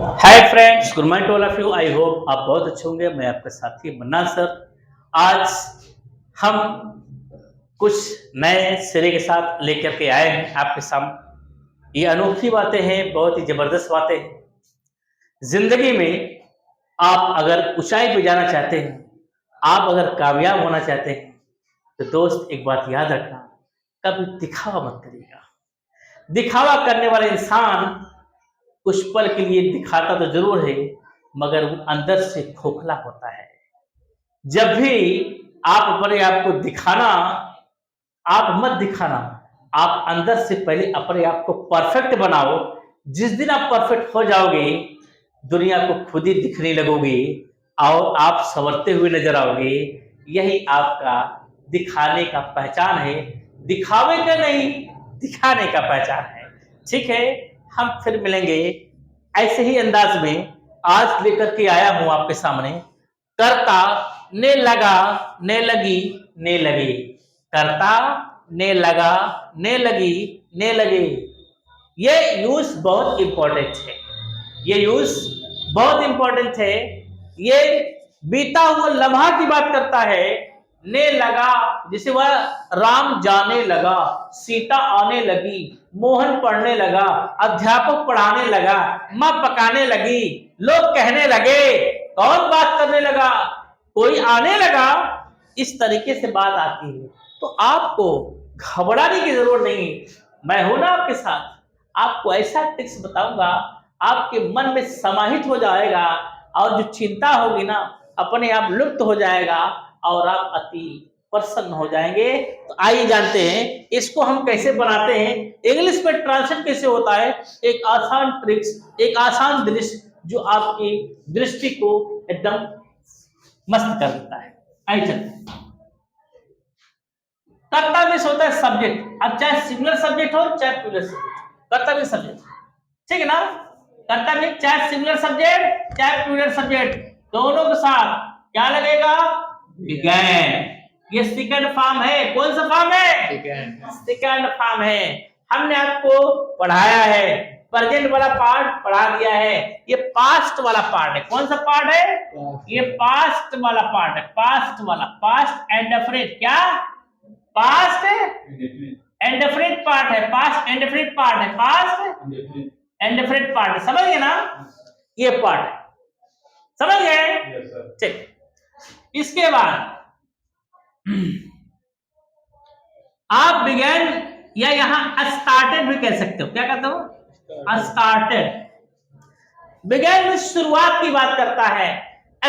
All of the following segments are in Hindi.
Hi friends, good morning to all of you. I hope आप बहुत अच्छे होंगे। मैं आपका साथी मन्ना सर। आज हम कुछ नए सिरे के साथ लेकर के आए हैं आपके सामने। ये अनोखी बातें हैं, बहुत ही जबरदस्त बातें हैं। जिंदगी में आप अगर ऊंचाई पे जाना चाहते हैं, आप अगर कामयाब होना चाहते हैं, तो दोस्त एक बात याद रखना, कभी दिखावा मत करिएगा। दिखावा करने वाला इंसान कुछ पल के लिए दिखाता तो जरूर है, मगर वो अंदर से खोखला होता है। जब भी आप अपने आप को दिखाना, आप मत दिखाना। आप अंदर से पहले अपने आप को परफेक्ट बनाओ। जिस दिन आप परफेक्ट हो जाओगे, दुनिया को खुद ही दिखने लगोगे और आप संवरते हुए नजर आओगे। यही आपका दिखाने का पहचान है। दिखावे का नहीं, दिखाने का पहचान है। ठीक है, हम फिर मिलेंगे ऐसे ही अंदाज में। आज लेकर के आया हूं आपके सामने, करता ने लगा ने लगी ने लगे। करता ने लगा ने लगी ने लगे। ये यूज बहुत इंपॉर्टेंट है। ये यूज बहुत इंपॉर्टेंट है। ये बीता हुआ लम्हा की बात करता है। ने लगा, जिसे वह राम जाने लगा, सीता आने लगी, मोहन पढ़ने लगा, अध्यापक पढ़ाने लगा, माँ पकाने लगी, लोग कहने लगे, कौन बात करने लगा, कोई आने लगा। इस तरीके से बात आती है। तो आपको घबराने की जरूरत नहीं। मैं हूं ना आपके साथ। आपको ऐसा ट्रिक्स बताऊंगा, आपके मन में समाहित हो जाएगा और जो चिंता होगी ना, अपने आप लुप्त हो जाएगा और आप अति प्रसन्न हो जाएंगे। तो आइए जानते हैं इसको हम कैसे बनाते हैं, इंग्लिश में ट्रांसलेट कैसे होता है। एक आसान ट्रिक्स, एक आसान दृश्य जो आपकी दृष्टि को एकदम मस्त कर देता है। आइए चलते हैं। कर्ता में होता है सब्जेक्ट। अब चाहे सिंगुलर सब्जेक्ट हो चाहे प्लूरल सब्जेक्ट, कर्ता में सब्जेक्ट, ठीक है ना। कर्ता में चाहे सिंगुलर सब्जेक्ट चाहे प्लूरल सब्जेक्ट, दोनों के साथ क्या लगेगा, बिगैन। ये सेकंड फॉर्म है। कौन सा फॉर्म है, सेकंड फॉर्म है। हमने आपको पढ़ाया है, प्रेजेंट वाला पार्ट पढ़ा दिया है। ये पास्ट वाला पार्ट है। कौन सा पार्ट है, ये पास्ट वाला पार्ट है। पास्ट वाला, पास्ट एंड डेफिनिट, क्या पास्ट एंड डेफिनिट पार्ट है। पास्ट एंड डेफिनिट पार्ट है। पास्ट एंड डेफिनिट पार्ट है। समझ गए ना, ये पार्ट है। समझ गए, ठीक। इसके बाद आप बिगैन या यहां स्टार्टेड भी कह सकते हो। क्या कहते हो, स्टार्टेड। बिगैन में शुरुआत की बात करता है,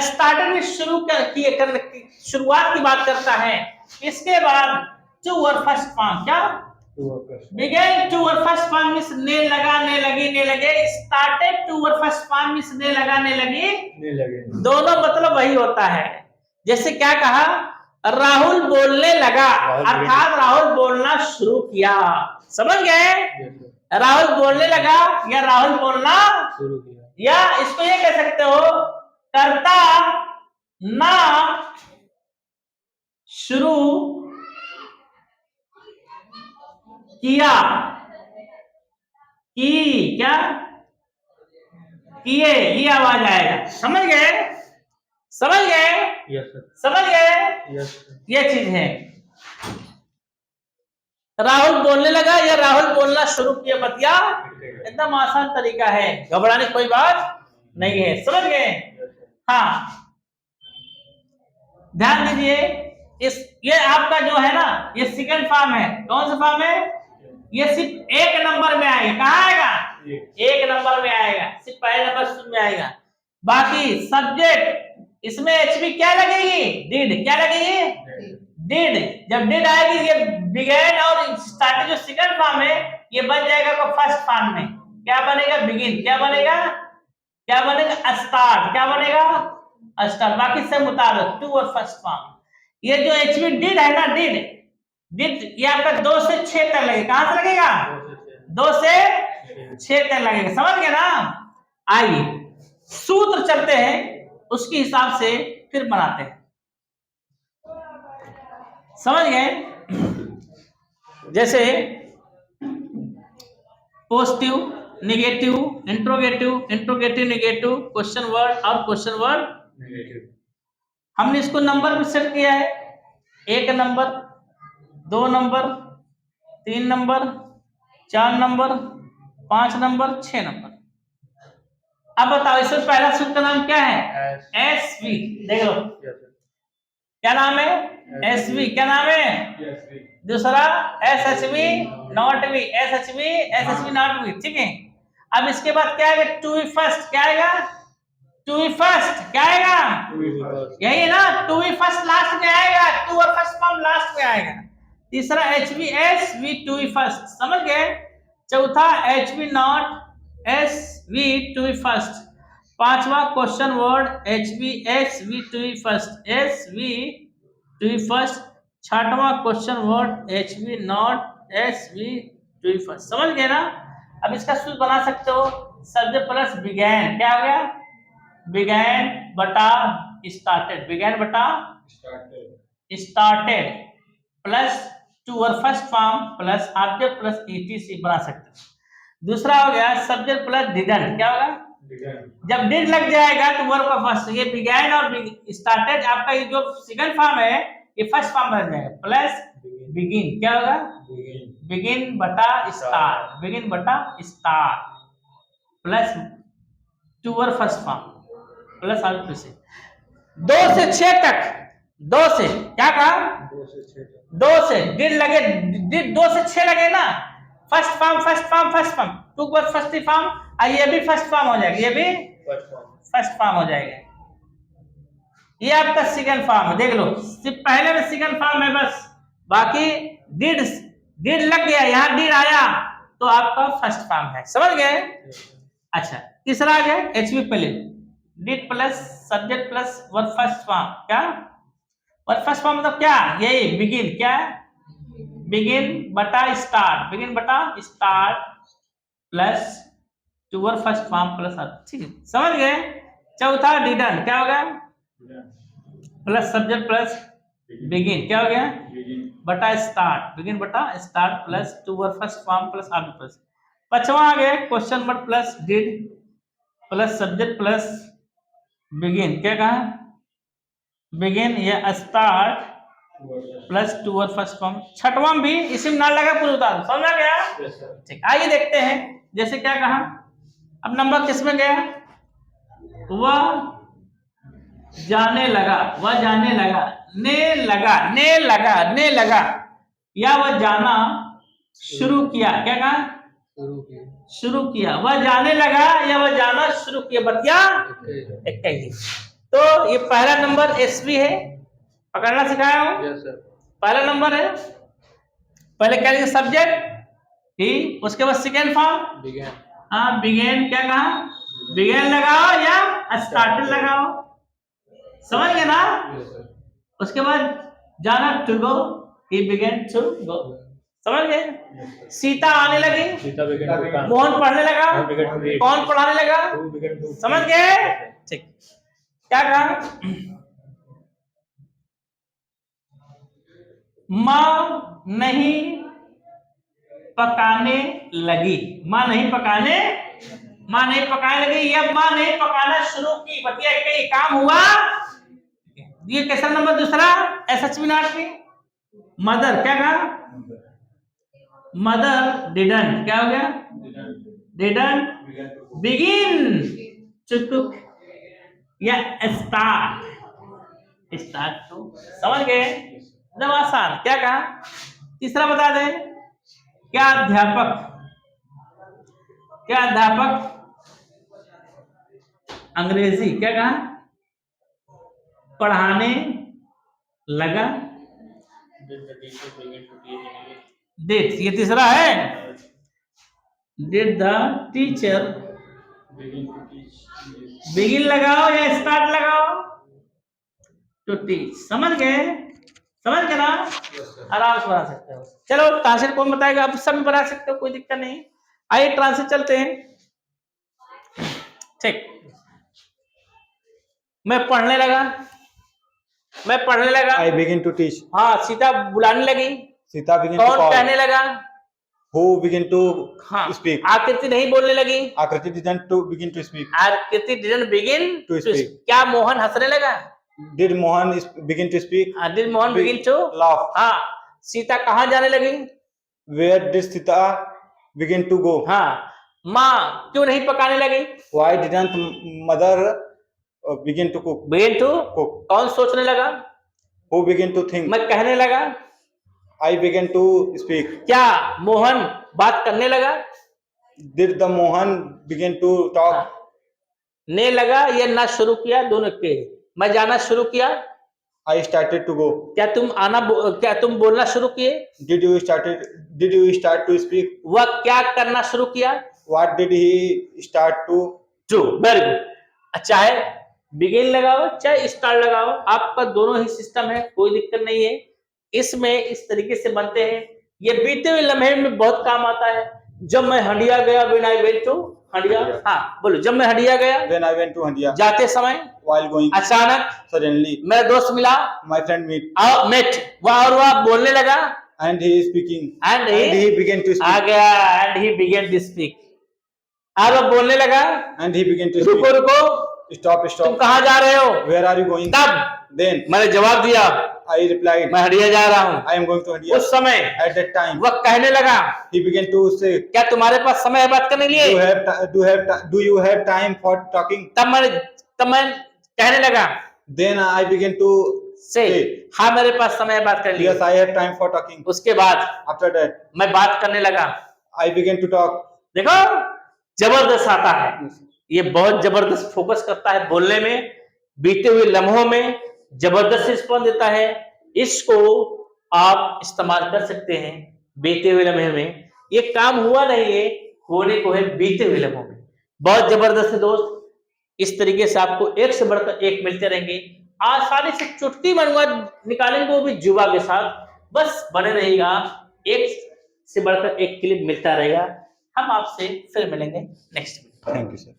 स्टार्टेड में शुरुआत की बात करता है। इसके बाद टू और फर्स्ट फॉर्म, क्या बिगेन टू और फर्स्ट फॉर्म मींस ने लगा ने लगी ने लगे। स्टार्टेड टू और फर्स्ट फॉर्म मींस ने लगा ने लगी ने लगे। दोनों मतलब वही होता है। जैसे क्या कहा, राहुल बोलने लगा, अर्थात राहुल बोलना शुरू किया। समझ गए, राहुल बोलने लगा या राहुल बोलना शुरू किया। या इसको ये कह सकते हो, कर्ता ना शुरू किया, की, क्या किए, ये आवाज आएगा। समझ गए, समझ गए, yes, समझ गए, yes, ये चीज है। राहुल बोलने लगा या राहुल बोलना शुरू किया, बतिया एकदम आसान तरीका है, घबराने की कोई बात नहीं है। समझ गए, हाँ ध्यान दीजिए। ये आपका जो है ना, ये सेकंड फॉर्म है। कौन सा फॉर्म है, ये सिर्फ एक नंबर में आएगा। कहाँ आएगा, एक नंबर में आएगा, सिर्फ पहले नंबर में आएगा। बाकी सब्जेक्ट इसमें एचबी क्या लगेगी, डिड, क्या लगेगी, डिड। जब डिड आएगी, ये बिगेन और स्टार्टिंग जो सेकंड फॉर्म है, ये बन जाएगा को फर्स्ट फॉर्म में। क्या बनेगा, बिगिन। क्या बनेगा, क्या बनेगा, स्टार्ट। क्या बनेगा, स्टार्ट। बाकी सब मुताबिक टू और फर्स्ट फॉर्म। ये जो एचबी डिड है ना, डिड, ये आपका 2 से 6 तक लगेगा। कहां से लगेगा, 2 से 6 तक लगेगा। समझ गए ना। आइए सूत्र चलते हैं, उसके हिसाब से फिर बनाते हैं। समझ गए, जैसे positive negative, interrogative, interrogative negative, question word और क्वेश्चन वर्ड नेगेटिव। हमने इसको नंबर भी सेट किया है, 1 number, 2 number, 3 number, 4 number, 5 number, 6 number. अब बताओ इससे पहला सूत्र का नाम क्या है? एसवी। देख लो क्या नाम है? एसवी। क्या नाम है? दूसरा SHV not V, SHV SHV not V, ठीक है। अब इसके बाद क्या आएगा? To V first. क्या आएगा? To V first. क्या आएगा? यही है ना, टू वी फर्स्ट लास्ट में आएगा, टू और फर्स्ट फॉर्म लास्ट में आएगा। तीसरा H V S V two V first, समझ गए। चौथा H V not S V two V first. पांचवा question word H V S V two V first, S V two V first. छठवां question word H V not S V two V first, समझ गए ना। अब इसका सूत्र बना सकते हो, सब्जेक्ट प्लस बिगैन। क्या हो गया? बिगैन बटा स्टार्टेड, बिगैन बटा स्टार्टेड प्लस टू और first form plus object plus etc बना सकते हो। दूसरा हो गया सब्जेक्ट प्लस डिडंट। क्या होगा? जब डिड लग जाएगा तो वर्ब का फर्स्ट, ये बिगैन और स्टार्टेड आपका ये जो सेकंड फॉर्म है ये फर्स्ट फॉर्म बन जाएगा, प्लस बिगिन। क्या होगा? बिगिन बटा स्टार्ट, बिगिन बटा स्टार्ट प्लस टू और फर्स्ट फॉर्म प्लस ऑब्जेक्ट से 2 से 6 तक। 2 से क्या कहा? 2 से डिड लगे, डिड 2 से 6 लगे ना, first form first form first form, to के बाद फर्स्ट फॉर्म, ये भी फर्स्ट फॉर्म हो जाएगा, ये भी फर्स्ट फॉर्म हो जाएगा। ये आपका सेकंड फॉर्म है, देख लो सिर्फ पहले में सेकंड फॉर्म है बस, बाकी डिड डिड लग गया, यहाँ डिड आया तो आपका फर्स्ट फॉर्म है, समझ गए। अच्छा तीसरा आ गया एचवी पहले, did plus subject plus verb first form. क्या वर्ब फर्स्ट फॉर्म मतलब क्या? यही बिगिन। क्या बिगिन बटा स्टार्ट, बिगिन बटा start plus two verb first form plus, ठीक है, समझ गए। चौथा डिडंट। क्या हो गया? Plus subject plus begin. क्या हो गया? बटा स्टार्ट, बिगिन बटा start plus two verb first form plus object plus. पांचवा आ गया question word plus did plus subject plus begin. क्या कहा? बिगिन या स्टार्ट प्लस टू और फर्स्ट फॉर्म। छठवां भी इसी में ना लगा पूरा उतार, समझ आ गया। ठीक, आइए देखते हैं। जैसे क्या कहा, अब नंबर किसमें गया? वह जाने लगा, वह जाने लगा, ने लगा, ने लगा, ने लगा, या वह जाना शुरू किया। क्या कहा? शुरू किया। वह जाने लगा या वह जाना शुरू किया, बतिया एक ही। तो ये पहला नंबर एसवी है, पकड़ना सिखाया हूं। पहला नंबर है, पहले क्या लिखा? सब्जेक्ट ही, उसके बाद सेकेंड फॉर्म हाँ बिगेन। क्या कहा? बिगेन लगाओ या स्टार्टेड लगाओ, समझ गए ना। उसके बाद जाना to go, he began to go, समझ गए। सीता आने लगी, मोहन पढ़ने लगा, कौन पढ़ाने लगा, समझ गए। ठीक, क्या कहा? माँ नहीं पकाने लगी, माँ नहीं पकाने, माँ नहीं पकाने लगी या माँ नहीं पकाना शुरू की, बतिया कई काम हुआ। ये कैसा नंबर? दूसरा एसएचवी नॉट की। मदर। क्या कहा? Mother didn't. क्या हो गया? डिडंट बिगिन टू कुक या स्टार्ट, स्टार्ट टू, समझ गए। जब आसान। क्या कहा? तीसरा बता दें, क्या अध्यापक, क्या अध्यापक अंग्रेजी। क्या कहा? पढ़ाने लगा, डिड, ये तीसरा है। डिड द टीचर बिगिन लगाओ या स्टार्ट लगाओ टू टीच, समझ गए। समझ गए ना, आराम से बना सकते हो। चलो ट्रांसलेट कौन बताएगा? आप सब बना सकते हो, कोई दिक्कत नहीं। आइए ट्रांसलेट चलते हैं। ठीक, मैं पढ़ने लगा, मैं पढ़ने लगा, I begin to teach. हाँ सीता बुलाने लगी, सीता begin कौन to call. कहने लगा, who began to हाँ, speak. आकृति नहीं बोलने लगी। Akriti didn't to begin to speak. Akriti didn't begin To to speak. क्या मोहन हंसने लगा? Did Mohan begin to speak? Did Mohan Be- begin to laugh. हाँ, सीता कहाँ जाने लगी? Where did Sita begin to go? हाँ, माँ क्यों नहीं पकाने लगी? Why didn't mother begin to cook? Begin to Cook. कौन सोचने लगा? Who began to think? मैं कहने लगा। I began to speak. क्या मोहन बात करने लगा? Did the Mohan begin to talk? ने लगा या ना शुरू किया? दोनों के। मैं जाना शुरू किया। I started to go. क्या तुम बोलना शुरू किए? Did you start to speak? वह क्या करना शुरू किया? What did he start to? To. Very good. चाहे बिगिन लगाओ चाहे स्टार्ट लगाओ, आपका दोनों ही सिस्टम है, कोई दिक्कत नहीं है। इसमें इस तरीके से बनते हैं। ये बीते हुए लम्हे में बहुत काम आता है। जब मैं हंडिया गया, व्हेन आई वेंट टू हंडिया। हाँ बोलो, जब मैं हंडिया गया, When I went to Handia. जाते समय While going, अचानक suddenly मेरा दोस्त मिला, my friend मेट वह बोलने लगा, and he is speaking. And And he began to आ speak. गया, and he began to speak. अब वो बोलने लगा, And he began to रुको speak. रुको, Stop, तुम stop. कहाँ जा रहे हो? Where are you going? तब Then मैंने जवाब दिया, I replied, मैं हंडिया जा रहा हूँ। I am going to Handia. उस समय At that time, वह कहने लगा, he began to say, क्या तुम्हारे पास समय है बात करने के लिए? do you have time for talking? तब मैं कहने लगा, Then I began to से say, हाँ मेरे पास समय है बात करने के yes, लिए। I have time for talking. उसके बाद After that, मैं बात करने लगा। I began to talk. देखो जबरदस्त आता है, ये बहुत जबरदस्त फोकस करता है बोलने में, बीते हुए लम्हों में जबरदस्त रिस्पॉन्स देता है। इसको आप इस्तेमाल कर सकते हैं बीते हुए लम्हे में। ये काम हुआ नहीं है, होने को है बीते हुए लम्हों में। बहुत जबरदस्त है दोस्त। इस तरीके से आपको एक से बढ़कर एक मिलते रहेंगे। आसानी से चुटकी बनवा निकालेंगे, वो भी जुबा के साथ। बस बने रहिएगा, एक से बढ़कर एक क्लिप मिलता रहेगा। हम आपसे फिर मिलेंगे next week. Thank you, sir.